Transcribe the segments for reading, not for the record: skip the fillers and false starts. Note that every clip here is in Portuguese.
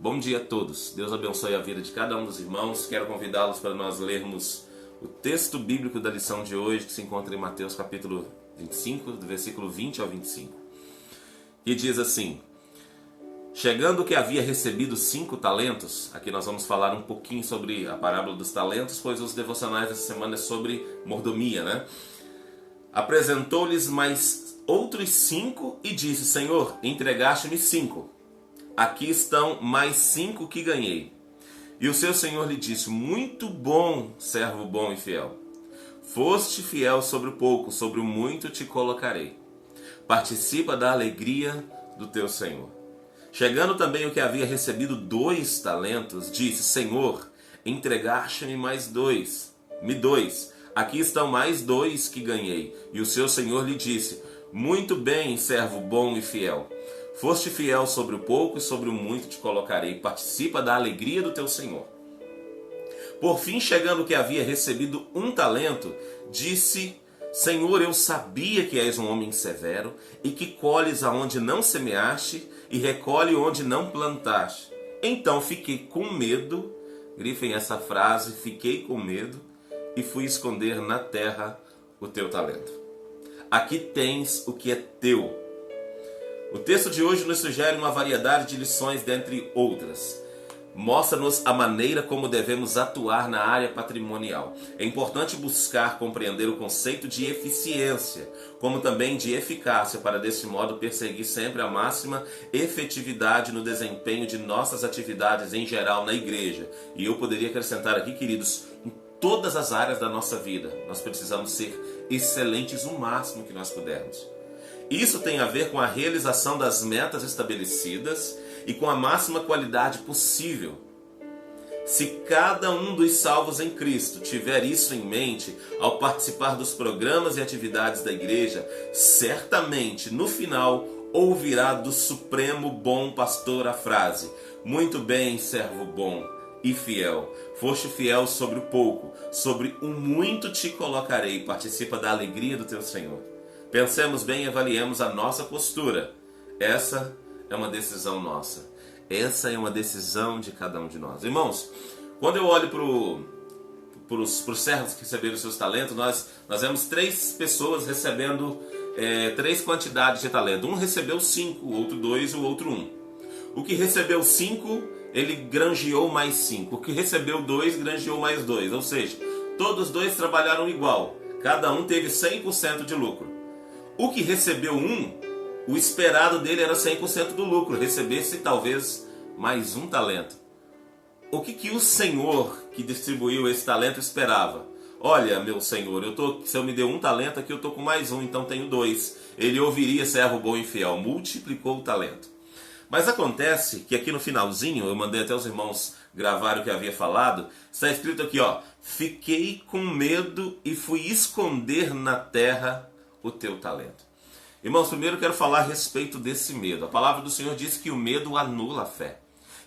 Bom dia a todos. Deus abençoe a vida de cada um dos irmãos. Quero convidá-los para nós lermos o texto bíblico da lição de hoje, que se encontra em Mateus capítulo 25, do versículo 20 ao 25. Que diz assim: chegando que havia recebido 5 talentos, aqui nós vamos falar um pouquinho sobre a parábola dos talentos, pois os devocionais dessa semana é sobre mordomia, né? Apresentou-lhes mais outros 5 e disse: Senhor, entregaste-me 5. Aqui estão mais 5 que ganhei. E o seu senhor lhe disse: muito bom, servo bom e fiel. Foste fiel sobre o pouco, sobre o muito te colocarei. Participa da alegria do teu senhor. Chegando também o que havia recebido 2 talentos, disse: Senhor, entregaste-me mais 2. Aqui estão mais 2 que ganhei. E o seu senhor lhe disse: muito bem, servo bom e fiel. Foste fiel sobre o pouco e sobre o muito te colocarei. Participa da alegria do teu senhor. Por fim, chegando o que havia recebido 1 talento, disse: Senhor, eu sabia que és um homem severo e que colhes aonde não semeaste e recolhe onde não plantaste. Então fiquei com medo, grifem essa frase, fiquei com medo, e fui esconder na terra o teu talento. Aqui tens o que é teu. O texto de hoje nos sugere uma variedade de lições, dentre outras. Mostra-nos a maneira como devemos atuar na área patrimonial. É importante buscar compreender o conceito de eficiência, como também de eficácia, para desse modo perseguir sempre a máxima efetividade no desempenho de nossas atividades em geral na igreja. E eu poderia acrescentar aqui, queridos, em todas as áreas da nossa vida, nós precisamos ser excelentes o máximo que nós pudermos. Isso tem a ver com a realização das metas estabelecidas e com a máxima qualidade possível. Se cada um dos salvos em Cristo tiver isso em mente ao participar dos programas e atividades da igreja, certamente no final ouvirá do Supremo Bom Pastor a frase: muito bem, servo bom e fiel. Foste fiel sobre o pouco, sobre o muito te colocarei. Participa da alegria do teu Senhor. Pensemos bem e avaliemos a nossa postura. Essa é uma decisão nossa. Essa é uma decisão de cada um de nós. Irmãos, quando eu olho para os servos que receberam seus talentos, nós vemos 3 pessoas recebendo 3 quantidades de talento. Um recebeu 5, o outro 2 e o outro 1. O que recebeu 5, ele granjeou mais 5. O que recebeu 2, granjeou mais 2. Ou seja, todos os 2 trabalharam igual. Cada um teve 100% de lucro. O que recebeu 1, o esperado dele era 100% do lucro, recebesse talvez mais 1 talento. O que o senhor que distribuiu esse talento esperava? Olha, meu senhor, se eu me deu 1 talento aqui, eu estou com mais 1, então tenho 2. Ele ouviria: servo bom e fiel, multiplicou o talento. Mas acontece que aqui no finalzinho, eu mandei até os irmãos gravar o que havia falado, está escrito aqui, ó: fiquei com medo e fui esconder na terra o teu talento. Irmãos, primeiro eu quero falar a respeito desse medo. A palavra do Senhor diz que o medo anula a fé.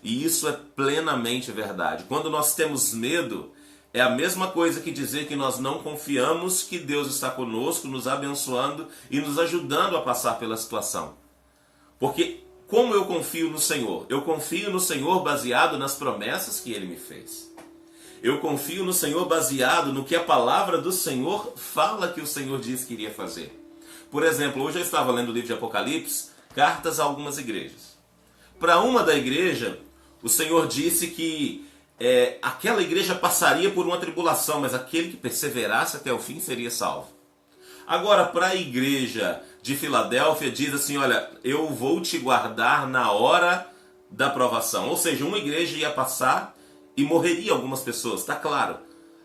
E isso é plenamente verdade. Quando nós temos medo, é a mesma coisa que dizer que nós não confiamos que Deus está conosco, nos abençoando e nos ajudando a passar pela situação. Porque como eu confio no Senhor? Eu confio no Senhor baseado nas promessas que Ele me fez. Eu confio no Senhor baseado no que a palavra do Senhor fala que o Senhor disse que iria fazer. Por exemplo, hoje eu estava lendo o livro de Apocalipse, cartas a algumas igrejas. Para uma da igreja, o Senhor disse que aquela igreja passaria por uma tribulação, mas aquele que perseverasse até o fim seria salvo. Agora, para a igreja de Filadélfia, diz assim: olha, eu vou te guardar na hora da provação. Ou seja, uma igreja ia passar e morreria algumas pessoas, está claro.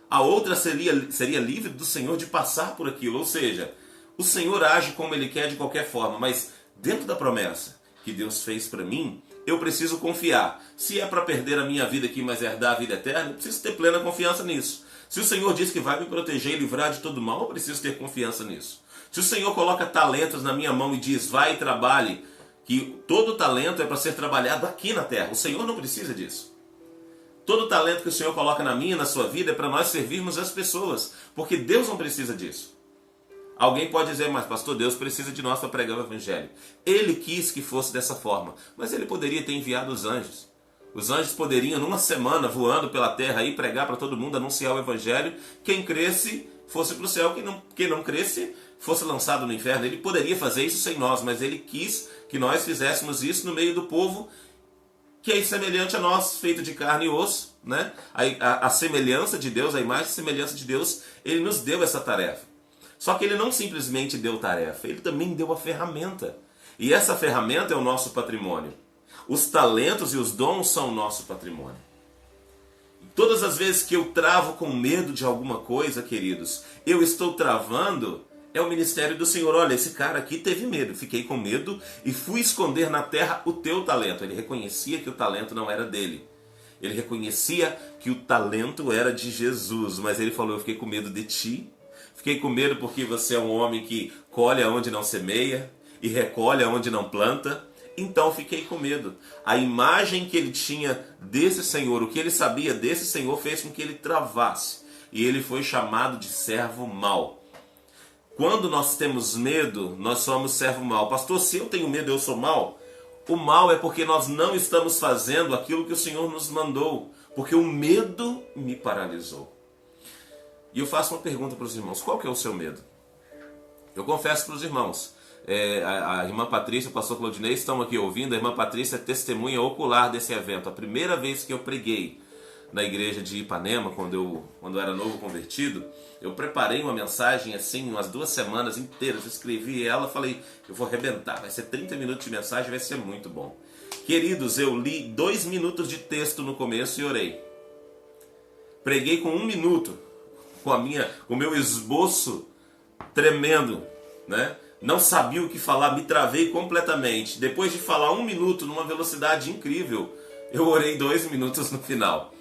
A outra seria livre do Senhor de passar por aquilo. Ou seja, o Senhor age como Ele quer de qualquer forma, mas dentro da promessa que Deus fez para mim, eu preciso confiar. Se é para perder a minha vida aqui, mas herdar a vida eterna, eu preciso ter plena confiança nisso. Se o Senhor diz que vai me proteger e livrar de todo mal, eu preciso ter confiança nisso. Se o Senhor coloca talentos na minha mão e diz: vai e trabalhe, que todo talento é para ser trabalhado aqui na terra. O Senhor não precisa disso. Todo talento que o Senhor coloca na minha e na sua vida é para nós servirmos as pessoas, porque Deus não precisa disso. Alguém pode dizer: mas pastor, Deus precisa de nós para pregar o evangelho. Ele quis que fosse dessa forma, mas Ele poderia ter enviado os anjos. Os anjos poderiam, numa semana, voando pela terra, aí pregar para todo mundo, anunciar o evangelho. Quem cresce, fosse para o céu. Quem não cresce, fosse lançado no inferno. Ele poderia fazer isso sem nós, mas ele quis que nós fizéssemos isso no meio do povo que é semelhante a nós, feito de carne e osso, né? A semelhança de Deus, a imagem e semelhança de Deus, ele nos deu essa tarefa. Só que ele não simplesmente deu tarefa, ele também deu a ferramenta. E essa ferramenta é o nosso patrimônio. Os talentos e os dons são o nosso patrimônio. Todas as vezes que eu travo com medo de alguma coisa, queridos, eu estou travando é o ministério do Senhor. Olha, esse cara aqui teve medo, fiquei com medo e fui esconder na terra o teu talento. Ele reconhecia que o talento não era dele. Ele reconhecia que o talento era de Jesus, mas ele falou, eu fiquei com medo de ti. Fiquei com medo porque você é um homem que colhe onde não semeia e recolhe onde não planta. Então fiquei com medo. A imagem que ele tinha desse Senhor, o que ele sabia desse Senhor, fez com que ele travasse. E ele foi chamado de servo mau. Quando nós temos medo, nós somos servo mau. Pastor, se eu tenho medo, eu sou mau? O mal é porque nós não estamos fazendo aquilo que o Senhor nos mandou. Porque o medo me paralisou. E eu faço uma pergunta para os irmãos. Qual que é o seu medo? Eu confesso para os irmãos. A irmã Patrícia e o pastor Claudinei estão aqui ouvindo. A irmã Patrícia é testemunha ocular desse evento. A primeira vez que eu preguei na igreja de Ipanema, quando eu era novo convertido, eu preparei uma mensagem assim, umas 2 semanas inteiras, escrevi ela, falei, eu vou arrebentar, vai ser 30 minutos de mensagem, vai ser muito bom. Queridos, eu li 2 minutos de texto no começo e orei. Preguei com 1 minuto, com o meu esboço tremendo, né? Não sabia o que falar, me travei completamente. Depois de falar 1 minuto numa velocidade incrível, eu orei 2 minutos no final.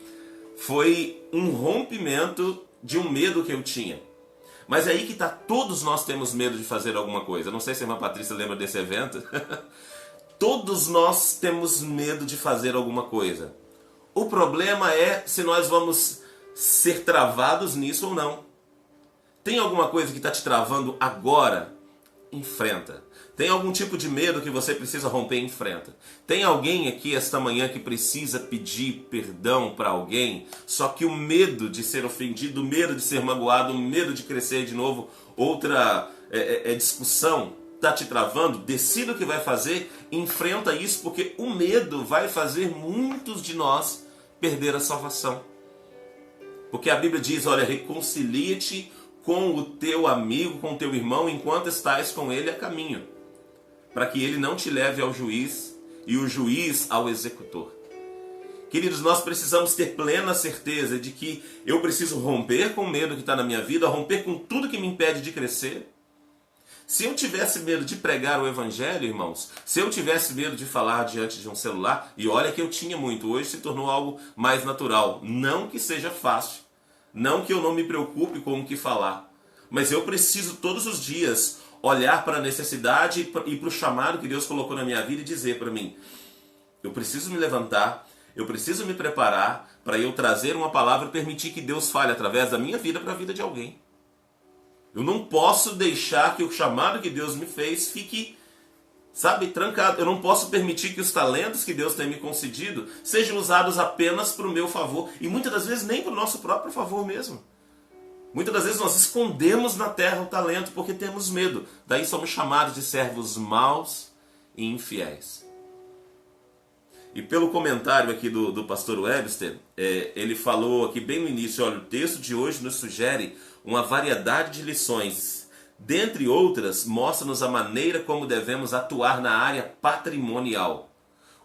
Foi um rompimento de um medo que eu tinha. Mas é aí que está, todos nós temos medo de fazer alguma coisa. Não sei se a irmã Patrícia lembra desse evento. Todos nós temos medo de fazer alguma coisa. O problema é se nós vamos ser travados nisso ou não. Tem alguma coisa que está te travando agora? Enfrenta. Tem algum tipo de medo que você precisa romper? Enfrenta. Tem alguém aqui esta manhã que precisa pedir perdão para alguém, só que o medo de ser ofendido, o medo de ser magoado, o medo de crescer de novo, outra discussão está te travando? Decida o que vai fazer, enfrenta isso, porque o medo vai fazer muitos de nós perder a salvação. Porque a Bíblia diz, olha, reconcilia-te com o teu amigo, com o teu irmão, enquanto estás com ele a caminho, para que ele não te leve ao juiz e o juiz ao executor. Queridos, nós precisamos ter plena certeza de que eu preciso romper com o medo que está na minha vida, romper com tudo que me impede de crescer. Se eu tivesse medo de pregar o evangelho, irmãos, se eu tivesse medo de falar diante de um celular, e olha que eu tinha muito, hoje se tornou algo mais natural. Não que seja fácil, não que eu não me preocupe com o que falar, mas eu preciso todos os dias olhar para a necessidade e para o chamado que Deus colocou na minha vida e dizer para mim, eu preciso me levantar, eu preciso me preparar para eu trazer uma palavra e permitir que Deus fale através da minha vida para a vida de alguém. Eu não posso deixar que o chamado que Deus me fez fique, trancado. Eu não posso permitir que os talentos que Deus tem me concedido sejam usados apenas para o meu favor. E muitas das vezes nem para o nosso próprio favor mesmo. Muitas das vezes nós escondemos na terra o talento porque temos medo. Daí somos chamados de servos maus e infiéis. E pelo comentário aqui do pastor Webster, ele falou aqui bem no início, olha, o texto de hoje nos sugere uma variedade de lições. Dentre outras, mostra-nos a maneira como devemos atuar na área patrimonial.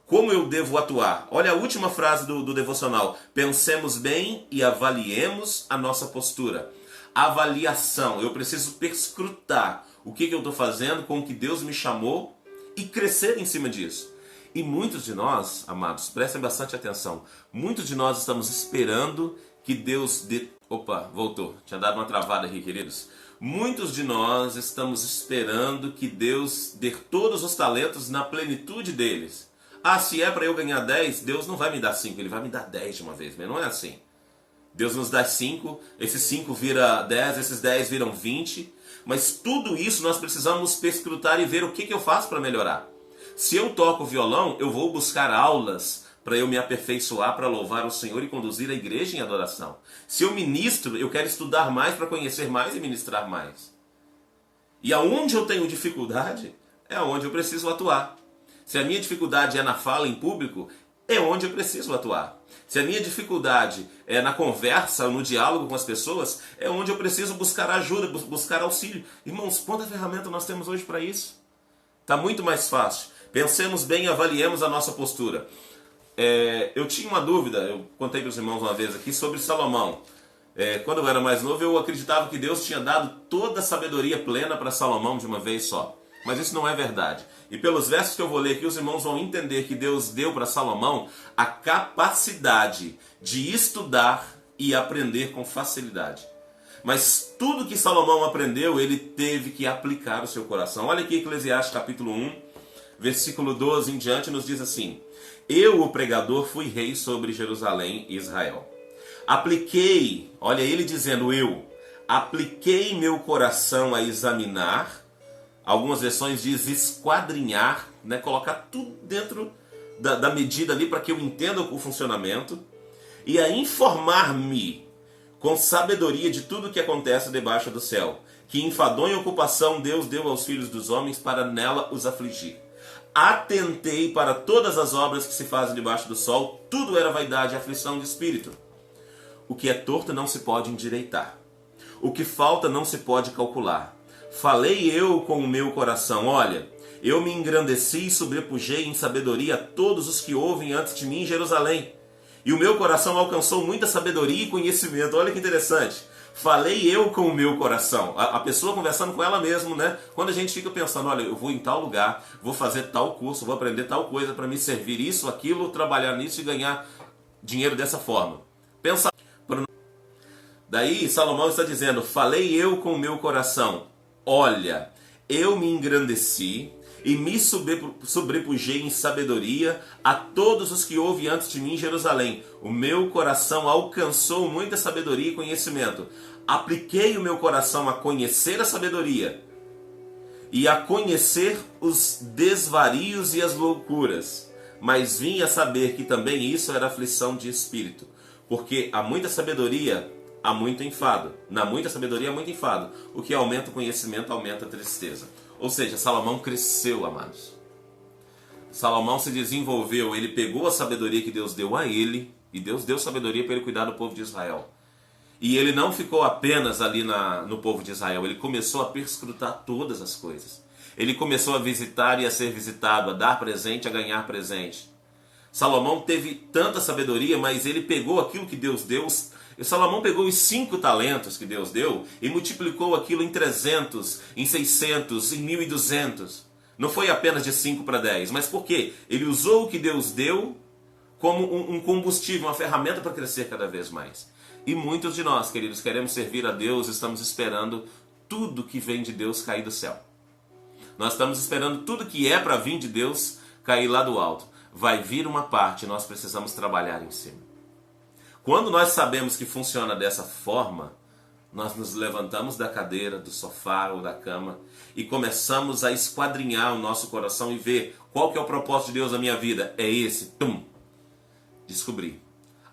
Como eu devo atuar? Olha a última frase do devocional. Pensemos bem e avaliemos a nossa postura. Avaliação. Eu preciso perscrutar o que eu estou fazendo com o que Deus me chamou e crescer em cima disso. E muitos de nós, amados, prestem bastante atenção. Muitos de nós estamos esperando que Deus dê... Opa, voltou. Tinha dado uma travada aqui, queridos. Muitos de nós estamos esperando que Deus dê todos os talentos na plenitude deles. Ah, se é para eu ganhar 10, Deus não vai me dar 5, Ele vai me dar 10 de uma vez. Mas não é assim. Deus nos dá 5, esses 5 vira 10, esses 10 viram 20. Mas tudo isso nós precisamos perscrutar e ver o que eu faço para melhorar. Se eu toco violão, eu vou buscar aulas para eu me aperfeiçoar, para louvar o Senhor e conduzir a igreja em adoração. Se eu ministro, eu quero estudar mais para conhecer mais e ministrar mais. E aonde eu tenho dificuldade, é onde eu preciso atuar. Se a minha dificuldade é na fala em público, é onde eu preciso atuar. Se a minha dificuldade é na conversa, no diálogo com as pessoas, é onde eu preciso buscar ajuda, buscar auxílio. Irmãos, quanta ferramenta nós temos hoje para isso? Está muito mais fácil. Pensemos bem e avaliemos a nossa postura. Eu tinha uma dúvida, eu contei para os irmãos uma vez aqui, sobre Salomão. Quando eu era mais novo, eu acreditava que Deus tinha dado toda a sabedoria plena para Salomão de uma vez só. Mas isso não é verdade. E pelos versos que eu vou ler aqui, os irmãos vão entender que Deus deu para Salomão a capacidade de estudar e aprender com facilidade. Mas tudo que Salomão aprendeu, ele teve que aplicar no seu coração. Olha aqui, Eclesiastes capítulo 1, versículo 12 em diante, nos diz assim: Eu, o pregador, fui rei sobre Jerusalém e Israel. Apliquei, olha ele dizendo, eu apliquei meu coração a examinar. Algumas versões diz esquadrinhar, né? Colocar tudo dentro da medida ali para que eu entenda o funcionamento. E a informar-me com sabedoria de tudo que acontece debaixo do céu. Que enfadonha ocupação Deus deu aos filhos dos homens para nela os afligir. Atentei para todas as obras que se fazem debaixo do sol. Tudo era vaidade e aflição de espírito. O que é torto não se pode endireitar. O que falta não se pode calcular. Falei eu com o meu coração, olha, eu me engrandeci e sobrepujei em sabedoria a todos os que ouvem antes de mim em Jerusalém. E o meu coração alcançou muita sabedoria e conhecimento. Olha que interessante. Falei eu com o meu coração. A pessoa conversando com ela mesma, né? Quando a gente fica pensando, olha, eu vou em tal lugar, vou fazer tal curso, vou aprender tal coisa para me servir isso, aquilo, trabalhar nisso e ganhar dinheiro dessa forma. Pensa. Daí Salomão está dizendo, falei eu com o meu coração. Olha, eu me engrandeci e me sobrepujei em sabedoria a todos os que houve antes de mim em Jerusalém. O meu coração alcançou muita sabedoria e conhecimento. Apliquei o meu coração a conhecer a sabedoria e a conhecer os desvarios e as loucuras. Mas vim a saber que também isso era aflição de espírito, porque há muita sabedoria, há muito enfado. Na muita sabedoria há muito enfado. O que aumenta o conhecimento aumenta a tristeza. Ou seja, Salomão cresceu, amados. Salomão se desenvolveu, ele pegou a sabedoria que Deus deu a ele, e Deus deu sabedoria para ele cuidar do povo de Israel. E ele não ficou apenas ali no povo de Israel, ele começou a perscrutar todas as coisas. Ele começou a visitar e a ser visitado, a dar presente, a ganhar presente. Salomão teve tanta sabedoria, mas ele pegou aquilo que Deus deu. Salomão pegou os 5 talentos que Deus deu e multiplicou aquilo em 300, em 600, em 1200. Não foi apenas de 5 para 10, mas por quê? Ele usou o que Deus deu como um combustível, uma ferramenta para crescer cada vez mais. E muitos de nós, queridos, queremos servir a Deus, estamos esperando tudo que vem de Deus cair do céu. Nós estamos esperando tudo que é para vir de Deus cair lá do alto. Vai vir uma parte, nós precisamos trabalhar em cima. Quando nós sabemos que funciona dessa forma, nós nos levantamos da cadeira, do sofá ou da cama e começamos a esquadrinhar o nosso coração e ver qual que é o propósito de Deus na minha vida. É esse, descobri.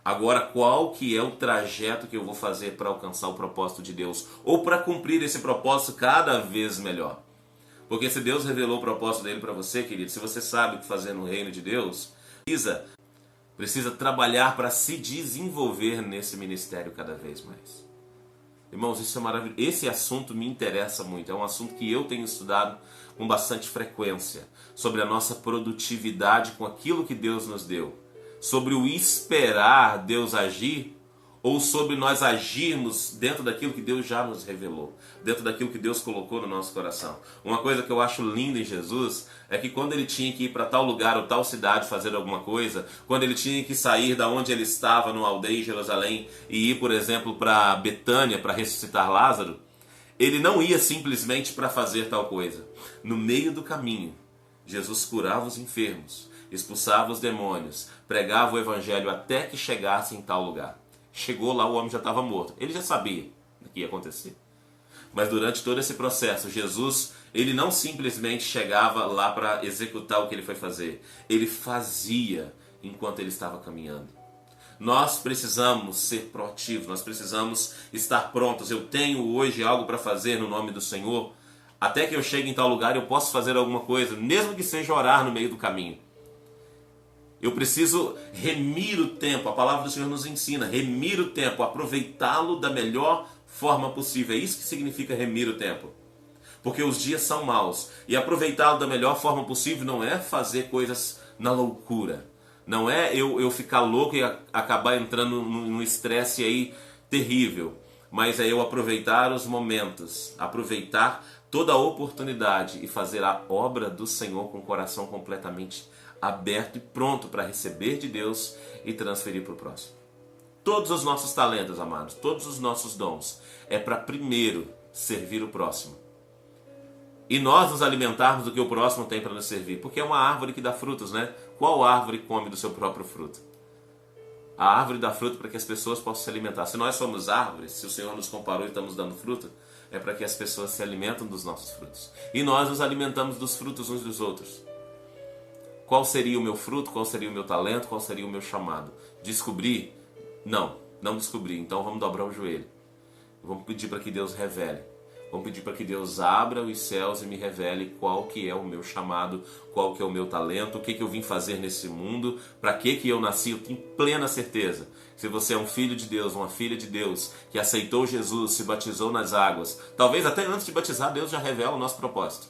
Agora, qual que é o trajeto que eu vou fazer para alcançar o propósito de Deus? Ou para cumprir esse propósito cada vez melhor? Porque se Deus revelou o propósito dele para você, querido, se você sabe o que fazer no reino de Deus, precisa trabalhar para se desenvolver nesse ministério cada vez mais. Irmãos, isso é maravilhoso. Esse assunto me interessa muito. É um assunto que eu tenho estudado com bastante frequência. Sobre a nossa produtividade com aquilo que Deus nos deu. Sobre o esperar Deus agir ou sobre nós agirmos dentro daquilo que Deus já nos revelou, dentro daquilo que Deus colocou no nosso coração. Uma coisa que eu acho linda em Jesus é que quando ele tinha que ir para tal lugar ou tal cidade fazer alguma coisa, quando ele tinha que sair da onde ele estava, numa aldeia em Jerusalém, e ir, por exemplo, para Betânia para ressuscitar Lázaro, ele não ia simplesmente para fazer tal coisa. No meio do caminho, Jesus curava os enfermos, expulsava os demônios, pregava o evangelho até que chegasse em tal lugar. Chegou lá, o homem já estava morto. Ele já sabia o que ia acontecer. Mas durante todo esse processo, Jesus, ele não simplesmente chegava lá para executar o que ele foi fazer. Ele fazia enquanto ele estava caminhando. Nós precisamos ser proativos, nós precisamos estar prontos. Eu tenho hoje algo para fazer no nome do Senhor. Até que eu chegue em tal lugar eu posso fazer alguma coisa, mesmo que seja orar no meio do caminho. Eu preciso remir o tempo, a palavra do Senhor nos ensina, remir o tempo, aproveitá-lo da melhor forma possível. É isso que significa remir o tempo. Porque os dias são maus. E aproveitá-lo da melhor forma possível não é fazer coisas na loucura. Não é eu ficar louco e acabar entrando num estresse aí terrível. Mas é eu aproveitar os momentos, aproveitar toda a oportunidade e fazer a obra do Senhor com o coração completamente aberto e pronto para receber de Deus e transferir para o próximo. Todos os nossos talentos, amados, todos os nossos dons é para primeiro servir o próximo. E nós nos alimentarmos do que o próximo tem para nos servir. Porque é uma árvore que dá frutos, né? Qual árvore come do seu próprio fruto? A árvore dá fruto para que as pessoas possam se alimentar. Se nós somos árvores, se o Senhor nos comparou e estamos dando fruto, é para que as pessoas se alimentam dos nossos frutos. E nós nos alimentamos dos frutos uns dos outros. Qual seria o meu fruto? Qual seria o meu talento? Qual seria o meu chamado? Descobrir? Não descobri. Então vamos dobrar o joelho. Vamos pedir para que Deus revele. Vamos pedir para que Deus abra os céus e me revele qual que é o meu chamado, qual que é o meu talento, o que eu vim fazer nesse mundo, para que eu nasci. Eu tenho plena certeza. Se você é um filho de Deus, uma filha de Deus, que aceitou Jesus, se batizou nas águas, talvez até antes de batizar, Deus já revela o nosso propósito.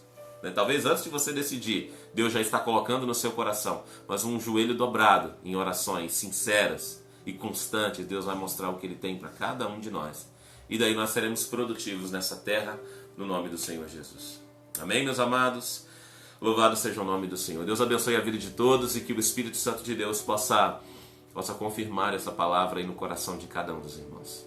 Talvez antes de você decidir, Deus já está colocando no seu coração. Mas um joelho dobrado em orações sinceras e constantes, Deus vai mostrar o que Ele tem para cada um de nós. E daí nós seremos produtivos nessa terra, no nome do Senhor Jesus. Amém, meus amados? Louvado seja o nome do Senhor. Deus abençoe a vida de todos e que o Espírito Santo de Deus possa confirmar essa palavra aí no coração de cada um dos irmãos.